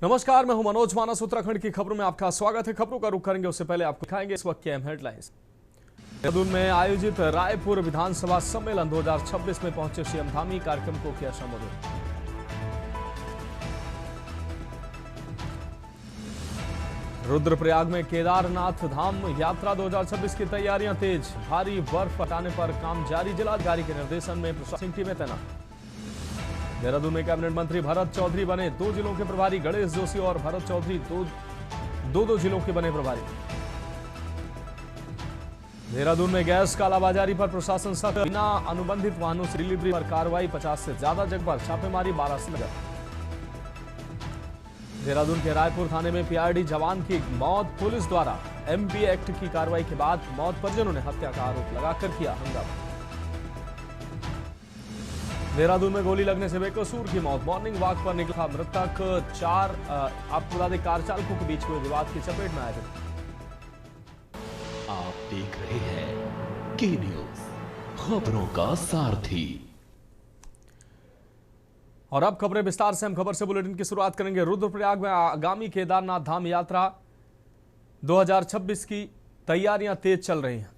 नमस्कार, मैं हूं मनोज मानस। उत्तराखंड की खबरों में आपका स्वागत है। खबरों का रुख करेंगे उससे पहले आपको दिखाएंगे इस वक्त की अहम हेडलाइंस। देहरादून में आयोजित रायपुर विधानसभा सम्मेलन 2026 में पहुंचे सीएम धामी, कार्यक्रम को किया संबोधित। रुद्रप्रयाग में केदारनाथ धाम यात्रा 2026 की तैयारियां तेज, भारी बर्फ हटाने पर काम जारी, जिलाधिकारी के निर्देशन में प्रशासनिक टीमें तैनात। देहरादून में कैबिनेट मंत्री भरत चौधरी बने 2 जिलों के प्रभारी, गणेश जोशी और भरत चौधरी दो जिलों के बने प्रभारी। देहरादून में गैस कालाबाजारी पर प्रशासन सख्त, बिना अनुबंधित वाहनों से डिलीवरी पर कार्रवाई, 50 से ज्यादा जगह पर छापेमारी, 12 से नगर। देहरादून के रायपुर थाने में पीआरडी जवान की मौत, पुलिस द्वारा एमपी एक्ट की कार्रवाई के बाद मौत, परिजनों ने हत्या का आरोप लगाकर किया हंगामा। देहरादून में गोली लगने से बेकसूर की मौत, मॉर्निंग वॉक पर निकला मृतक। आपको बता दें, कार चालकों के बीच हुए विवाद की चपेट में आए। आप देख रहे हैं के न्यूज, खबरों का सारथी। और अब खबरें विस्तार से। हम खबर से बुलेटिन की शुरुआत करेंगे। रुद्रप्रयाग में आगामी केदारनाथ धाम यात्रा 2026 की तैयारियां तेज चल रही हैं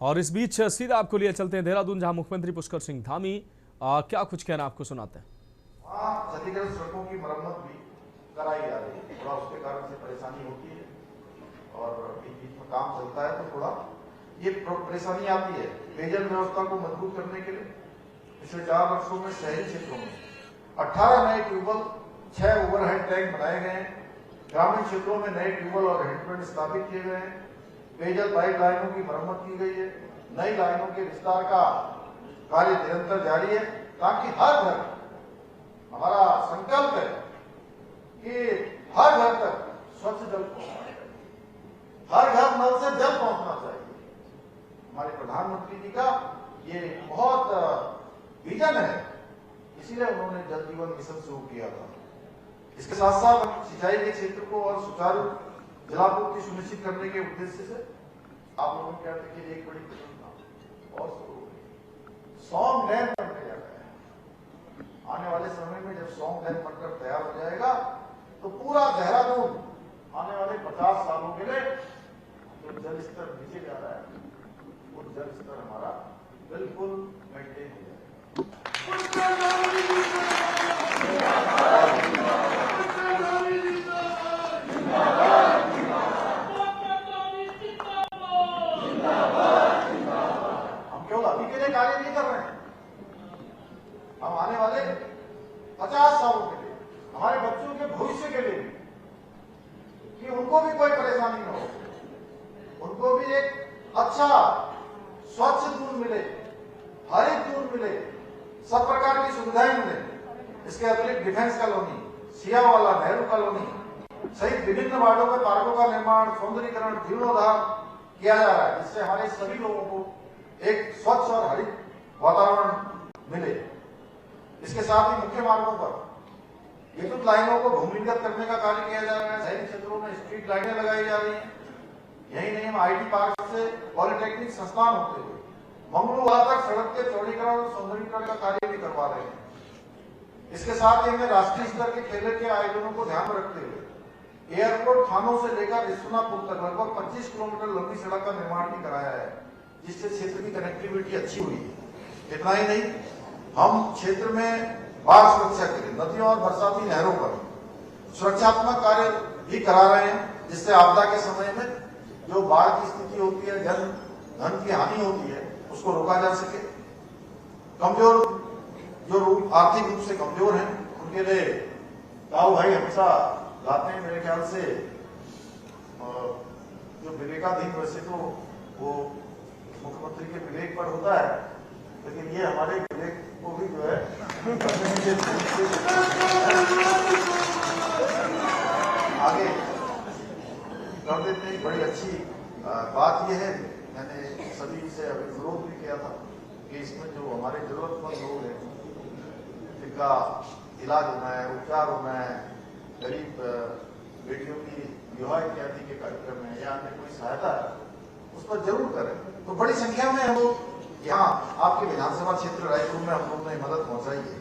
और इस बीच सीधा आपको लिए चलते हैं देहरादून, जहां मुख्यमंत्री पुष्कर सिंह धामी क्या कुछ कहना आपको सुनाते हैं। वहाँ क्षतिग्रस्त सड़कों की मरम्मत भी कराई जा रही है। थोड़ा उसके कारण से परेशानी होती है और बीच बीच में काम चलता है तो थोड़ा ये परेशानी आती है। पेयजल व्यवस्था को मजबूत करने के लिए पिछले 4 वर्षों में शहरी क्षेत्रों में 18 नए ट्यूबवेल, 6 ओवरहेड टैंक बनाए गए हैं। ग्रामीण क्षेत्रों में नए ट्यूबवेल और हैंडपंप स्थापित किए गए हैं। पेयजल पाइप लाइनों की मरम्मत की गई है। नई लाइनों के विस्तार का कार्य निरंतर जारी है ताकि हर घर, हमारा संकल्प है कि हर घर तक स्वच्छ जल पहुंचना चाहिए, हर घर नल से जल पहुंचना चाहिए। हमारे प्रधानमंत्री जी का ये बहुत विजन है, इसीलिए उन्होंने जल जीवन मिशन शुरू किया था। इसके साथ साथ सिंचाई के क्षेत्र को और सुचारू जलापूर्ति सुनिश्चित करने के उद्देश्य से आप लोगों के लिए एक बड़ी परियोजना और सौंग डैम बनने जा रहा है। आने वाले समय में जब सौंग डैम बनकर तैयार हो जाएगा तो पूरा देहरादून आने वाले 50 सालों के लिए जो जल स्तर नीचे जा रहा है वो जल स्तर हमारा बिल्कुल मेंटेन हो जाएगा। कार्य नहीं कर रहे हैं, हम आने वाले 50 सालों के लिए, हमारे बच्चों के भविष्य के लिए कि उनको भी कोई परेशानी न हो, उनको भी एक अच्छा स्वच्छ दूध मिले, हरित दूध मिले, सब प्रकार की सुविधाएं मिले। इसके अतिरिक्त डिफेंस कॉलोनी, सियावाला, नेहरू कॉलोनी सहित विभिन्न वार्डों में पार्कों का निर्माण, सौंदर्यीकरण, जीर्णोद्धार किया जा रहा है, जिससे हमारे सभी लोगों को एक स्वच्छ और हरित वातावरण मिले। इसके साथ ही मुख्य मार्गों पर विद्युत लाइनों को भूमिगत करने का कार्य किया जा रहा है। शहरी क्षेत्रों में स्ट्रीट लाइटें लगाई जा रही हैं। यही नहीं, हम आईटी पार्क से पॉलिटेक्निक संस्थान होते हुए मंगलूवाला तक सड़क के चौड़ीकरण और सौंदर्यीकरण का कार्य भी करवा रहे हैं। इसके साथ ही हमने राष्ट्रीय स्तर के खेलों के आयोजनों को ध्यान में रखते हुए एयरपोर्ट थानों से लेकर रिश्वनापुर तक लगभग 25 किलोमीटर लंबी सड़क का निर्माण भी कराया है, जिससे क्षेत्र की कनेक्टिविटी अच्छी हुई है। इतना ही नहीं, हम क्षेत्र में बाढ़ सुरक्षा के लिए नदियों और बरसाती नहरों पर सुरक्षात्मक कार्य भी करा रहे हैं, जिससे आपदा के समय में जो बाढ़ की स्थिति होती है, धन की हानि होती है, उसको रोका जा सके। कमजोर जो आर्थिक रूप से कमजोर हैं उनके लिए दाऊ भाई हमेशा गाते हैं। मेरे ख्याल से जो विवेकाधीन, वैसे तो वो मुख्यमंत्री के विवेक पर होता है, लेकिन ये हमारे विवेक को भी जो है आगे कर देते हैं। बड़ी अच्छी बात यह है, मैंने सभी से अभी विरोध भी किया था कि इसमें जो हमारे जरूरतमंद लोग हैं जिनका इलाज होना है, उपचार होना है, गरीब बेटियों की विवाह इत्यादि के कार्यक्रम में या अन्य कोई सहायता है, उस पर जरूर करें। तो बड़ी संख्या में हम लोग यहाँ आपके विधानसभा क्षेत्र रायपुर में हम लोग ने मदद पहुंचाई है।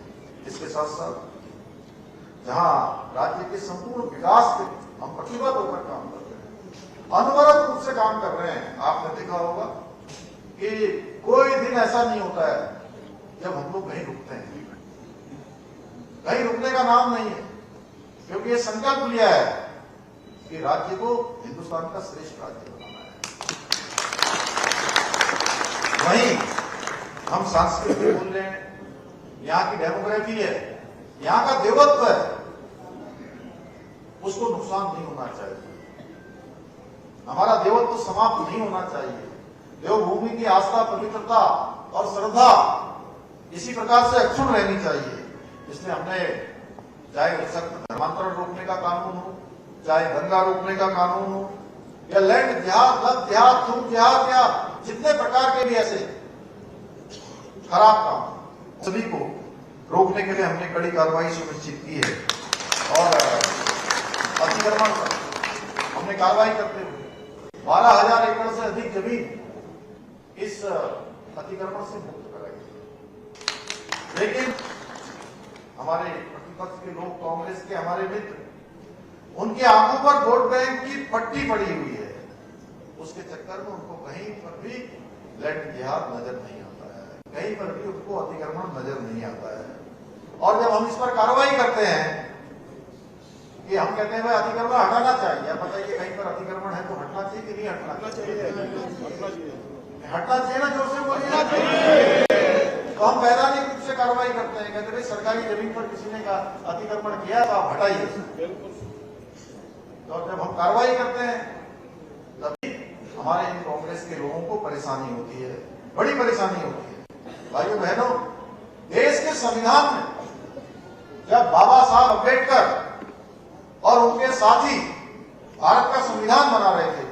इसके साथ साथ जहां राज्य के संपूर्ण विकास के हम प्रतिबद्ध होकर काम कर रहे हैं, अनवरत रूप से काम कर रहे हैं। आपने देखा होगा कि कोई दिन ऐसा नहीं होता है जब हम लोग कहीं रुकते हैं। कहीं रुकने का नाम नहीं है, क्योंकि ये संकल्प लिया है कि राज्य को हिंदुस्तान का श्रेष्ठ राज्य बनाना है। वहीं हम सांस्कृतिक मूल्य, यहाँ की डेमोग्राफी है, यहाँ का देवत्व है, उसको नुकसान नहीं होना चाहिए। हमारा देवत्व समाप्त नहीं होना चाहिए। देवभूमि की आस्था, पवित्रता और श्रद्धा इसी प्रकार से अक्षुण्ण रहनी चाहिए। इसलिए हमने चाहे सख्त धर्मांतरण रोकने का कानून हो, चाहे दंगा रोकने का कानून हो, या लैंड जिहाद, लव जिहाद, खून जिहाद, या जितने प्रकार के भी ऐसे खराब काम, सभी को रोकने के लिए हमने कड़ी कार्रवाई सुनिश्चित की है। और अतिक्रमण पर हमने कार्रवाई करते हुए 12,000 एकड़ से अधिक जमीन इस अतिक्रमण से मुक्त कराई। लेकिन हमारे प्रतिपक्ष के लोग, कांग्रेस के हमारे मित्र, उनकी आंखों पर वोट बैंक की पट्टी पड़ी हुई है। उसके चक्कर में उनको कहीं पर भी लैंड जिहाद नजर नहीं आता है, कहीं पर भी उनको अतिक्रमण नजर नहीं आता है। और जब हम इस पर कार्रवाई करते हैं कि हम कहते हैं भाई अतिक्रमण हटाना चाहिए, आप बताइए कहीं पर अतिक्रमण है तो हटना चाहिए कि नहीं हटना चाहिए? हटना चाहिए ना, जोर से बोलिए। तो हम वैधानिक रूप से कार्रवाई करते हैं, कहते भाई सरकारी जमीन पर किसी ने अतिक्रमण किया तो आप हटाइए। तो जब हम कार्रवाई करते हैं तभी हमारे इन कांग्रेस के लोगों को परेशानी होती है, बड़ी परेशानी होती है। भाइयों बहनों, देश के संविधान में जब बाबा साहब अम्बेडकर और उनके साथी भारत का संविधान बना रहे थे,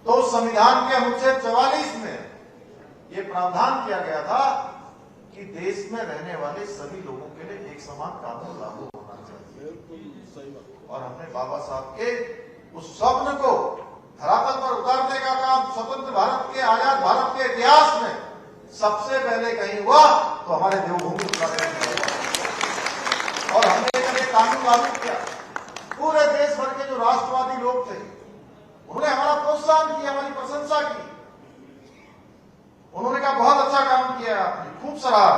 तो उस संविधान के अनुच्छेद 44 में यह प्रावधान किया गया था कि देश में रहने वाले सभी लोगों के लिए एक समान कानून लागू होना चाहिए। और हमने बाबा साहब के उस स्वप्न को धरातल पर उतारने का काम स्वतंत्र भारत के, आजाद भारत के इतिहास में सबसे पहले कहीं हुआ तो हमारे देवभूमि उत्तराखंड में हुआ। और हमने जब ये कानून लागू किया, पूरे देश भर के जो राष्ट्रवादी लोग थे उन्होंने हमारा प्रोत्साहन किया, हमारी प्रशंसा की। उन्होंने कहा बहुत अच्छा काम किया आपने, खूब सराहा।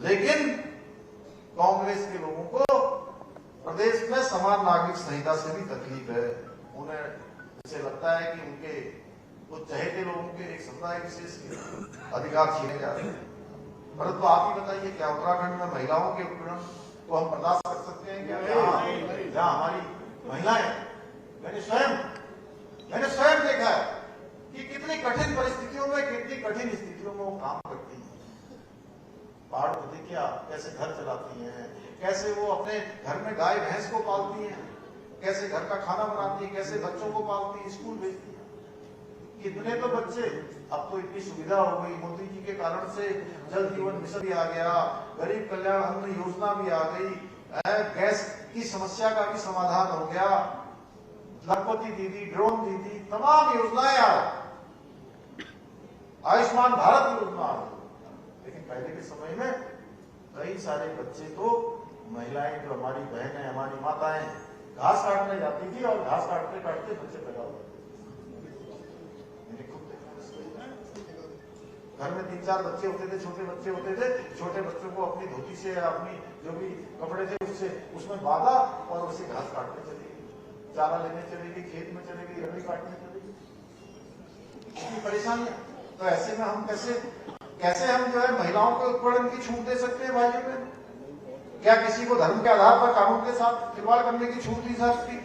लेकिन कांग्रेस के लोगों को प्रदेश में समान नागरिक संहिता से भी तकलीफ है। उन्हें ऐसे लगता है कि उनके कुछ चहेते लोगों के एक समुदाय विशेष के अधिकार छीने जा रहे हैं। परंतु आप ही बताइए, क्या उत्तराखंड में महिलाओं के उत्पीड़न को हम बर्दाश्त कर सकते हैं क्या? जहां हमारी महिलाएं, मैंने स्वयं देखा है कि कितनी कठिन परिस्थितियों में, कितनी कठिन स्थितियों में वो काम करती हैं। पहाड़ पर देखिए कैसे घर चलाती हैं, कैसे वो अपने घर में गाय भैंस को पालती हैं, कैसे घर का खाना बनाती है, कैसे बच्चों को पालती है, स्कूल भेजती है। कितने तो बच्चे, अब तो इतनी सुविधा हो गई, मोदी जी के कारण से जल जीवन मिशन भी आ गया, गरीब कल्याण अन्न योजना भी आ गई, गैस की समस्या का भी समाधान हो गया, लखपति दीदी, ड्रोन दीदी, तमाम योजनाएं आ, आयुष्मान भारत योजना आ। लेकिन पहले के समय में कई सारे बच्चे तो, महिलाएं जो हमारी बहनें, हमारी माताएं घास काटने जाती थी और घास काटते काटते बच्चे पैदा हो जाते। घर में 3-4 बच्चे होते थे, छोटे बच्चे होते थे, छोटे बच्चों को अपनी धोती से या अपनी जो भी कपड़े थे उससे उसमें बांधा और उसे घास काटने चली गई, चारा लेने चली गई, खेत में चली गई, लकड़ी काटने चली गई। इतनी परेशानी। तो ऐसे में हम कैसे हम जो है महिलाओं के उत्पीड़न की छूट दे सकते हैं? भाइयों बहनों, क्या किसी को धर्म के आधार पर कानून के साथ खिलवाड़ करने की छूट दी जा सकती है?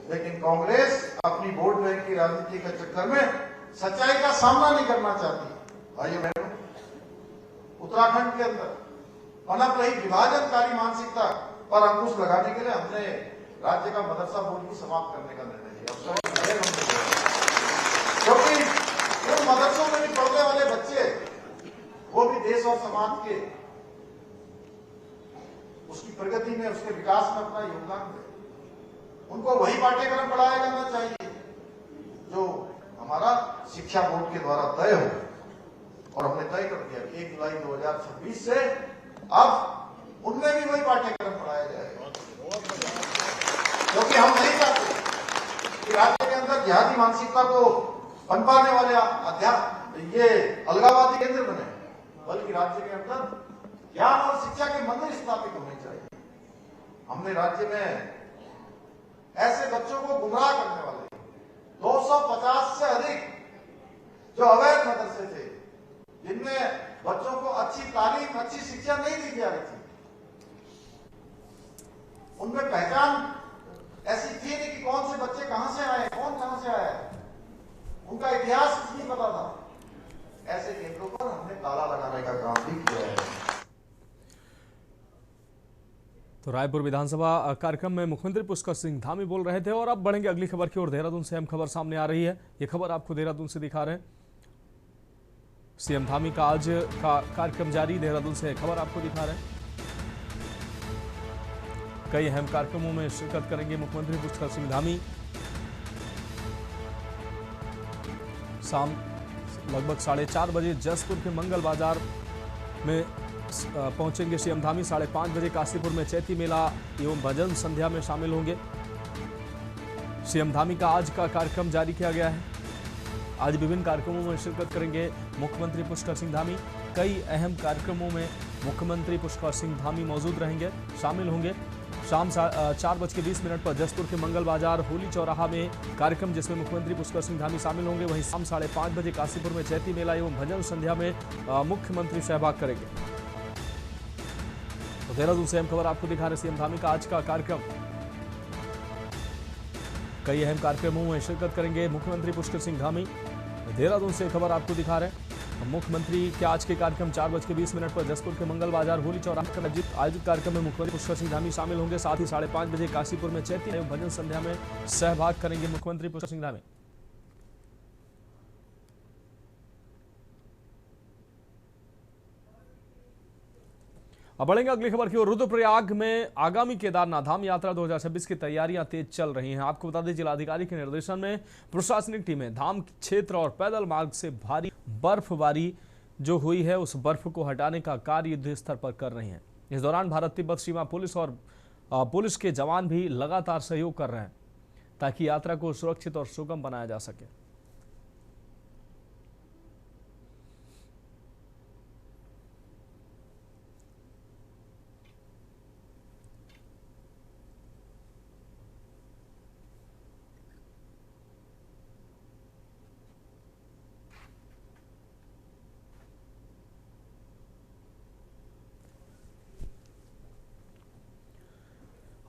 लेकिन कांग्रेस अपनी वोट बैंक की राजनीति के चक्कर में सच्चाई का सामना नहीं करना चाहती। भाइयों बहनों, उत्तराखंड के अंदर पनप रही विभाजनकारी मानसिकता पर अंकुश लगाने के लिए हमने राज्य का मदरसा बोर्ड को समाप्त करने का निर्णय लिया। क्योंकि उन मदरसों में भी पढ़ने वाले बच्चे, वो भी देश और समाज के उसकी प्रगति में, उसके विकास में अपना योगदान दे। उनको वही पाठ्यक्रम पढ़ाया जाना चाहिए जो हमारा शिक्षा बोर्ड के द्वारा तय हो। और हमने तय कर दिया कि 1 जुलाई 2026 से अब उनमें भी वही पाठ्यक्रम पढ़ाया जाएगा। क्योंकि हम नहीं चाहते कि राज्य के अंदर जिहादी मानसिकता को पनपाने वाले ये अलगाववादी केंद्र बने, बल्कि राज्य के अंदर ज्ञान और शिक्षा के मंदिर स्थापित होने चाहिए। हमने राज्य में ऐसे बच्चों को गुमराह करने वाले 250 से अधिक जो अवैध मदरसे थे, जिनमें बच्चों को अच्छी तालीम, अच्छी शिक्षा नहीं दी जा रही थी, उनमें पहचान ऐसी थी नहीं कि कौन से बच्चे कहां से आए, कौन कहां से आया, उनका इतिहास कुछ नहीं पता था। ऐसे केंद्रों पर हमने ताला लगाने का काम भी किया है। तो रायपुर विधानसभा कार्यक्रम में मुख्यमंत्री पुष्कर सिंह धामी बोल रहे थे। और अब बढ़ेंगे अगली खबर की ओर। देहरादून से अहम खबर सामने आ रही है। ये खबर आपको देहरादून से दिखा रहे हैं। सीएम धामी का आज का कार्यक्रम जारी। देहरादून से खबर आपको दिखा रहे हैं। कई अहम कार्यक्रमों में शिरकत करेंगे मुख्यमंत्री पुष्कर सिंह धामी। शाम लगभग 4:30 बजे जसपुर के मंगल बाजार में पहुंचेंगे सीएम धामी। 5:30 बजे काशीपुर में चैती मेला एवं भजन संध्या में शामिल होंगे। सीएम धामी का आज का कार्यक्रम जारी किया गया है। आज विभिन्न कार्यक्रमों में शिरकत करेंगे मुख्यमंत्री पुष्कर सिंह धामी। कई अहम कार्यक्रमों में मुख्यमंत्री पुष्कर सिंह धामी मौजूद रहेंगे, शामिल होंगे। शाम 4:20 पर जसपुर के मंगल बाजार होली चौराहा में कार्यक्रम, जिसमें मुख्यमंत्री पुष्कर सिंह धामी शामिल होंगे। वहीं शाम 5:30 बजे काशीपुर में चैती मेला एवं भजन संध्या में मुख्यमंत्री सहभाग करेंगे। तो देहरादून से अहम खबर आपको दिखा रहे सीएम धामी का आज का कार्यक्रम। कई अहम कार्यक्रमों में शिरकत करेंगे मुख्यमंत्री पुष्कर सिंह धामी। देहरादून से खबर आपको दिखा रहे हैं। मुख्यमंत्री के आज के कार्यक्रम 4:20 पर जसपुर के मंगल बाजार होली चौराहा पर आयोजित कार्यक्रम में मुख्यमंत्री पुष्कर सिंह धामी शामिल होंगे। साथ ही 5:30 बजे काशीपुर में चैती एवं भजन संध्या में सहभाग करेंगे मुख्यमंत्री पुष्कर सिंह धामी। अब बढ़ेंगे अगली खबर की ओर। रुद्रप्रयाग में आगामी केदारनाथ धाम यात्रा 2026 की तैयारियां तेज चल रही हैं। आपको बता दें, जिलाधिकारी के निर्देशन में प्रशासनिक टीमें धाम क्षेत्र और पैदल मार्ग से भारी बर्फबारी जो हुई है, उस बर्फ को हटाने का कार्य युद्ध स्तर पर कर रही हैं। इस दौरान भारत तिब्बत सीमा पुलिस और पुलिस के जवान भी लगातार सहयोग कर रहे हैं, ताकि यात्रा को सुरक्षित और सुगम बनाया जा सके।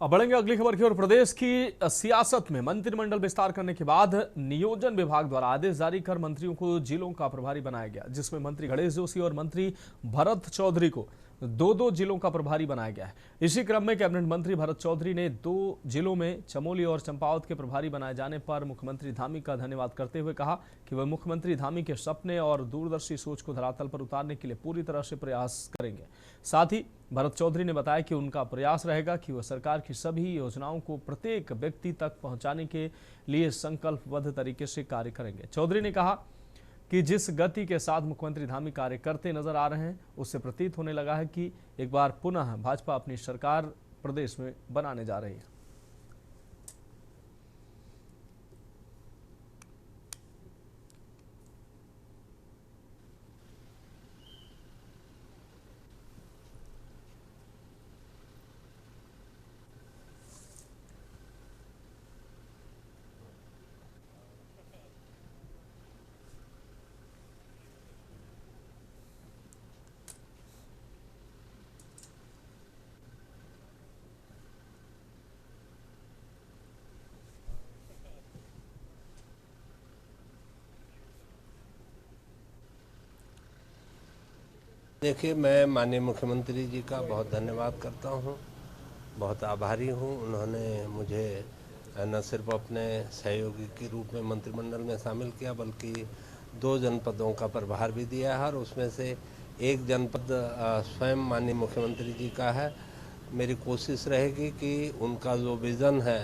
अब बढ़ेंगे अगली खबर की ओर। प्रदेश की सियासत में मंत्रिमंडल विस्तार करने के बाद नियोजन विभाग द्वारा आदेश जारी कर मंत्रियों को जिलों का प्रभारी बनाया गया, जिसमें मंत्री गणेश जोशी और मंत्री भरत चौधरी को 2-2 जिलों का प्रभारी बनाया गया है। इसी क्रम में कैबिनेट मंत्री भरत चौधरी ने 2 जिलों में चमोली और चंपावत के प्रभारी बनाए जाने पर मुख्यमंत्री धामी का धन्यवाद करते हुए कहा कि वह मुख्यमंत्री धामी के सपने और दूरदर्शी सोच को धरातल पर उतारने के लिए पूरी तरह से प्रयास करेंगे। साथ ही भरत चौधरी ने बताया कि उनका प्रयास रहेगा कि वह सरकार की सभी योजनाओं को प्रत्येक व्यक्ति तक पहुंचाने के लिए संकल्पबद्ध तरीके से कार्य करेंगे। चौधरी ने कहा कि जिस गति के साथ मुख्यमंत्री धामी कार्य करते नजर आ रहे हैं, उससे प्रतीत होने लगा है कि एक बार पुनः भाजपा अपनी सरकार प्रदेश में बनाने जा रही है। देखिए, मैं माननीय मुख्यमंत्री जी का बहुत धन्यवाद करता हूं, बहुत आभारी हूं। उन्होंने मुझे न सिर्फ अपने सहयोगी के रूप में मंत्रिमंडल में शामिल किया, बल्कि 2 जनपदों का प्रभार भी दिया है और उसमें से एक जनपद स्वयं माननीय मुख्यमंत्री जी का है। मेरी कोशिश रहेगी कि उनका जो विज़न है,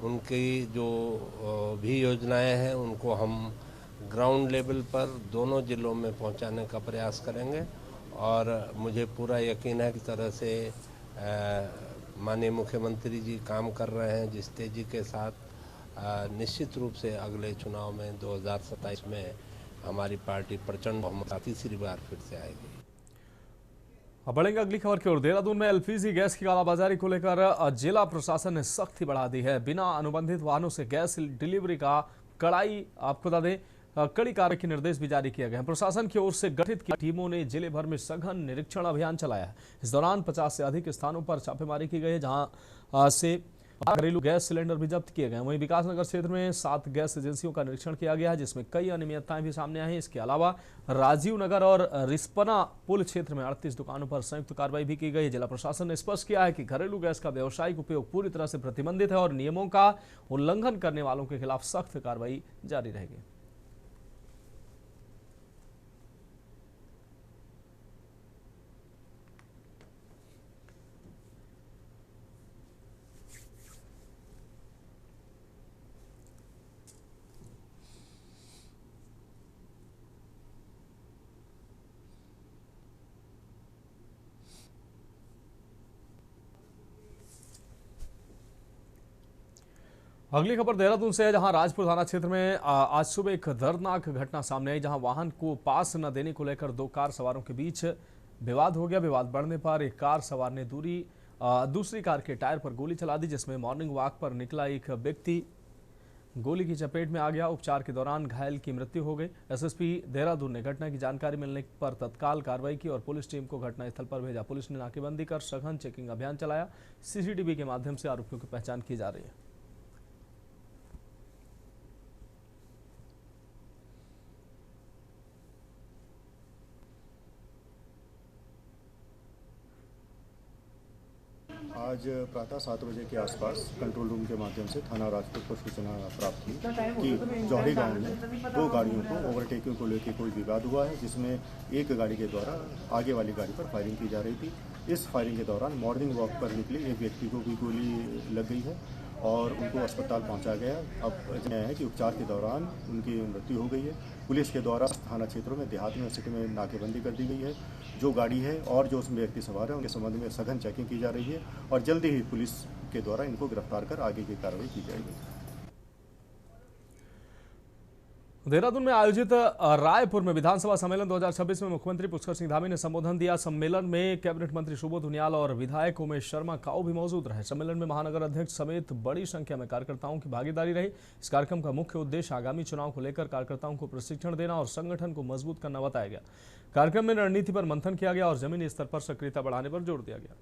उनकी जो भी योजनाएं हैं, उनको हम ग्राउंड लेवल पर दोनों जिलों में पहुंचाने का प्रयास करेंगे। और मुझे पूरा यकीन है कि तरह से माननीय मुख्यमंत्री जी काम कर रहे हैं जिस तेजी के साथ, निश्चित रूप से अगले चुनाव में 2027 में हमारी पार्टी प्रचंड बहुमत तीसरी बार फिर से आएगी। अब बढ़ेंगे अगली खबर की ओर। देहरादून में एलपीजी गैस की कालाबाजारी को लेकर जिला प्रशासन ने सख्ती बढ़ा दी है। बिना अनुबंधित वाहनों से गैस डिलीवरी का कड़ी कार्रवाई के निर्देश भी जारी किए गए हैं। प्रशासन की ओर से गठित की टीमों ने जिले भर में सघन निरीक्षण अभियान चलाया है। इस दौरान 50 से अधिक स्थानों पर छापेमारी की गई है, जहां से घरेलू गैस सिलेंडर भी जब्त किए गए। वहीं विकासनगर क्षेत्र में 7 गैस एजेंसियों का निरीक्षण किया गया है, जिसमें कई अनियमितताएं भी सामने आई हैं। इसके अलावा राजीव नगर और रिस्पना पुल क्षेत्र में 38 दुकानों पर संयुक्त कार्रवाई भी की गई है। जिला प्रशासन ने स्पष्ट किया है कि घरेलू गैस का व्यावसायिक उपयोग पूरी तरह से प्रतिबंधित है और नियमों का उल्लंघन करने वालों के खिलाफ सख्त कार्रवाई जारी रहेगी। अगली खबर देहरादून से है, जहां राजपुर थाना क्षेत्र में आज सुबह एक दर्दनाक घटना सामने आई, जहां वाहन को पास न देने को लेकर 2 कार सवारों के बीच विवाद हो गया। विवाद बढ़ने पर एक कार सवार ने दूसरी कार के टायर पर गोली चला दी, जिसमें मॉर्निंग वॉक पर निकला एक व्यक्ति गोली की चपेट में आ गया। उपचार के दौरान घायल की मृत्यु हो गई। एसएसपी देहरादून ने घटना की जानकारी मिलने पर तत्काल कार्रवाई की और पुलिस टीम को घटनास्थल पर भेजा। पुलिस ने नाकेबंदी कर सघन चेकिंग अभियान चलाया। सीसीटीवी के माध्यम से आरोपियों की पहचान की जा रही है। आज प्रातः 7 बजे के आसपास कंट्रोल रूम के माध्यम से थाना राजपुर को सूचना प्राप्त हुई कि जौहरी गांव में 2 गाड़ियों को ओवरटेकिंग को लेकर कोई विवाद हुआ है, जिसमें एक गाड़ी के द्वारा आगे वाली गाड़ी पर फायरिंग की जा रही थी। इस फायरिंग के दौरान मॉर्निंग वॉक पर निकले एक व्यक्ति को भी गोली लग गई है और उनको अस्पताल पहुंचा गया। अब यह है कि उपचार के दौरान उनकी मृत्यु हो गई है। पुलिस के द्वारा थाना क्षेत्रों में, देहात में, सिटी में नाकेबंदी कर दी गई है। जो गाड़ी है और जो उसमें व्यक्ति सवार है उनके संबंध में सघन चेकिंग की जा रही है और जल्दी ही पुलिस के द्वारा इनको गिरफ्तार कर आगे की कार्रवाई की जाएगी। देहरादून में आयोजित रायपुर में विधानसभा सम्मेलन 2026 में मुख्यमंत्री पुष्कर सिंह धामी ने संबोधन दिया। सम्मेलन में कैबिनेट मंत्री सुबोध उनियाल और विधायक उमेश शर्मा काऊ भी मौजूद रहे। सम्मेलन में महानगर अध्यक्ष समेत बड़ी संख्या में कार्यकर्ताओं की भागीदारी रही। इस कार्यक्रम का मुख्य उद्देश्य आगामी चुनाव को लेकर कार्यकर्ताओं को प्रशिक्षण देना और संगठन को मजबूत करना बताया गया। कार्यक्रम में रणनीति पर मंथन किया गया और जमीनी स्तर पर सक्रियता बढ़ाने पर जोर दिया गया।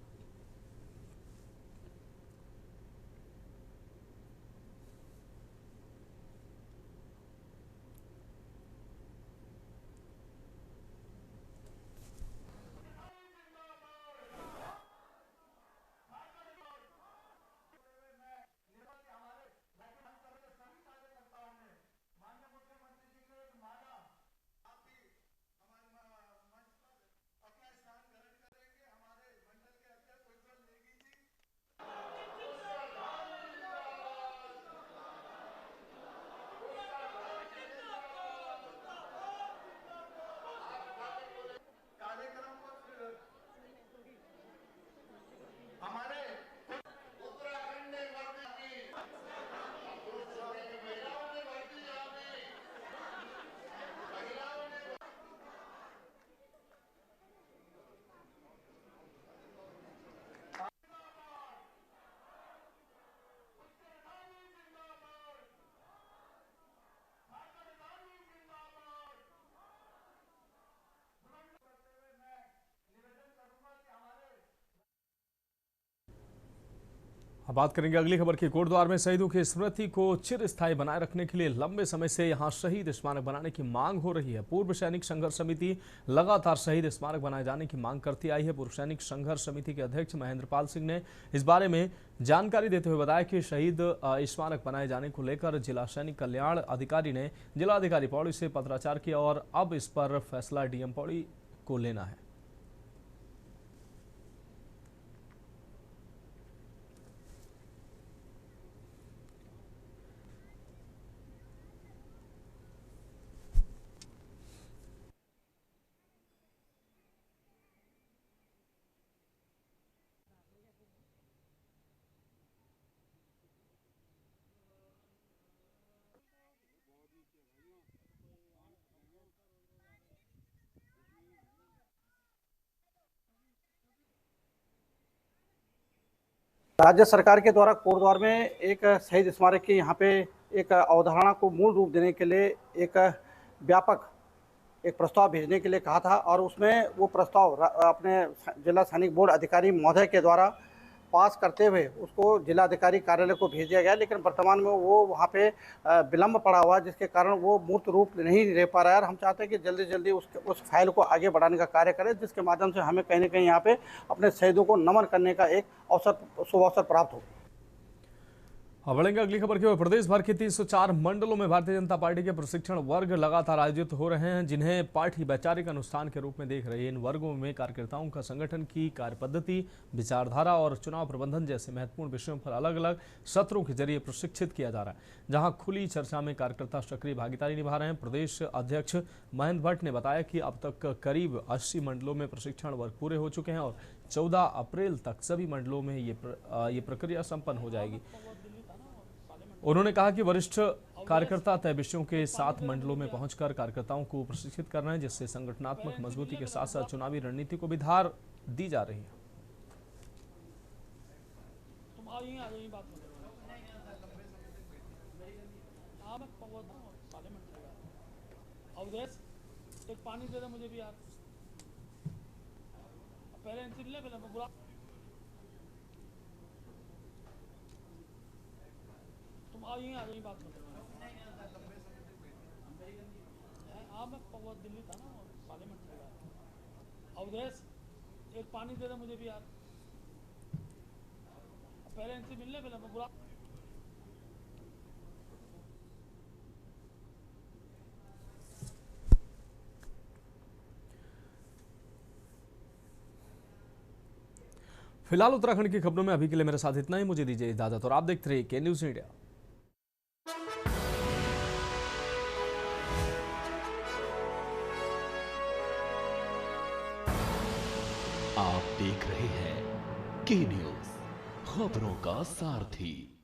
अब बात करेंगे अगली खबर की। कोटद्वार में शहीदों की स्मृति को चिरस्थायी बनाए रखने के लिए लंबे समय से यहां शहीद स्मारक बनाने की मांग हो रही है। पूर्व सैनिक संघर्ष समिति लगातार शहीद स्मारक बनाए जाने की मांग करती आई है। पूर्व सैनिक संघर्ष समिति के अध्यक्ष महेंद्रपाल सिंह ने इस बारे में जानकारी देते हुए बताया कि शहीद स्मारक बनाए जाने को लेकर जिला सैनिक कल्याण अधिकारी ने जिलाधिकारी पौड़ी से पत्राचार किया और अब इस पर फैसला डीएम पौड़ी को लेना है। राज्य सरकार के द्वारा कोटद्वार में एक शहीद स्मारक की यहाँ पे एक अवधारणा को मूल रूप देने के लिए एक व्यापक एक प्रस्ताव भेजने के लिए कहा था और उसमें वो प्रस्ताव अपने जिला सैनिक बोर्ड अधिकारी महोदय के द्वारा पास करते हुए उसको जिलाधिकारी कार्यालय को भेज दिया गया, लेकिन वर्तमान में वो वहाँ पे विलम्ब पड़ा हुआ, जिसके कारण वो मूर्त रूप नहीं ले पा रहा है। और हम चाहते हैं कि जल्दी जल्दी उस फाइल को आगे बढ़ाने का कार्य करें, जिसके माध्यम से हमें कहीं ना कहीं यहाँ पे अपने शहीदों को नमन करने का एक शुभ अवसर प्राप्त हो। अब बढ़ेंगे अगली खबर की ओर। प्रदेश भर के 304 मंडलों में भारतीय जनता पार्टी के प्रशिक्षण वर्ग लगातार आयोजित हो रहे हैं, जिन्हें पार्टी वैचारिक अनुष्ठान के रूप में देख रही है। इन वर्गों में कार्यकर्ताओं का संगठन की कार्यपद्धति, विचारधारा और चुनाव प्रबंधन जैसे महत्वपूर्ण विषयों पर अलग अलग सत्रों के जरिए प्रशिक्षित किया जा रहा है, जहां खुली चर्चा में कार्यकर्ता सक्रिय भागीदारी निभा रहे हैं। प्रदेश अध्यक्ष महेंद्र भट्ट ने बताया कि अब तक करीब 80 मंडलों में प्रशिक्षण वर्ग पूरे हो चुके हैं और 14 अप्रैल तक सभी मंडलों में ये प्रक्रिया संपन्न हो जाएगी। उन्होंने कहा कि वरिष्ठ कार्यकर्ता तय विषयों के साथ मंडलों में पहुंचकर कार्यकर्ताओं को प्रशिक्षित कर रहे हैं, जिससे संगठनात्मक मजबूती के साथ साथ चुनावी रणनीति को भी धार दी जा रही है। एक पानी दे दे मुझे भी यार, पहले यही बात मैं दिल्ली था ना, पार्लियामेंट में अवधेश एक पानी दे दे मुझे भी यार, पहले इनसे मिलने पहले मैं बुरा। फिलहाल उत्तराखंड की खबरों में अभी के लिए मेरे साथ इतना ही। मुझे दीजिए इजाजत और आप देखते रहिए के न्यूज़ इंडिया। आप देख रहे हैं के न्यूज़, खबरों का सारथी।